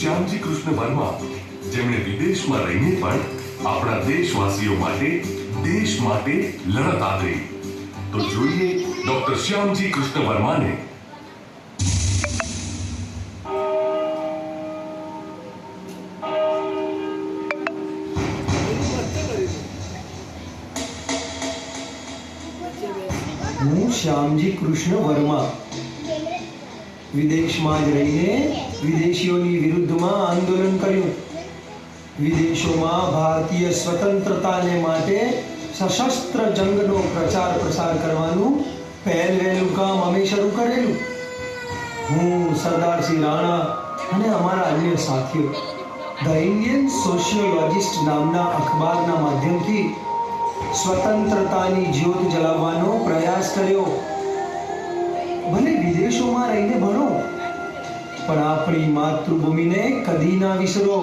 શ્યામજી કૃષ્ણ વર્મા, જેમણે વિદેશમાં રહીને પણ આપણા દેશવાસીઓ માટે, દેશ માટે લડત આપી. તો જોઈએ ડોક્ટર શ્યામજી કૃષ્ણ વર્માને. હું શ્યામજી કૃષ્ણ વર્મા વિદેશમાં જ રહીને વિદેશીઓની વિરુદ્ધમાં આંદોલન કર્યું. વિદેશોમાં ભારતીય સ્વતંત્રતાને માટે સશસ્ત્ર જંગનો પ્રચાર પ્રસાર કરવાનું પહેલું કામ અમે શરૂ કરેલું. હું સરદારસિંહ રાણા અને અમારા અન્ય સાથીઓ ધ ઇન્ડિયન સોશિયોલોજિસ્ટ નામના અખબારના માધ્યમથી સ્વતંત્રતાની જ્યોત જલાવવાનો પ્રયાસ કર્યો. ભલે વિદેશોમાં રહીને ભણો, પણ આપણી માતૃભૂમિને કદી ના વિસરો.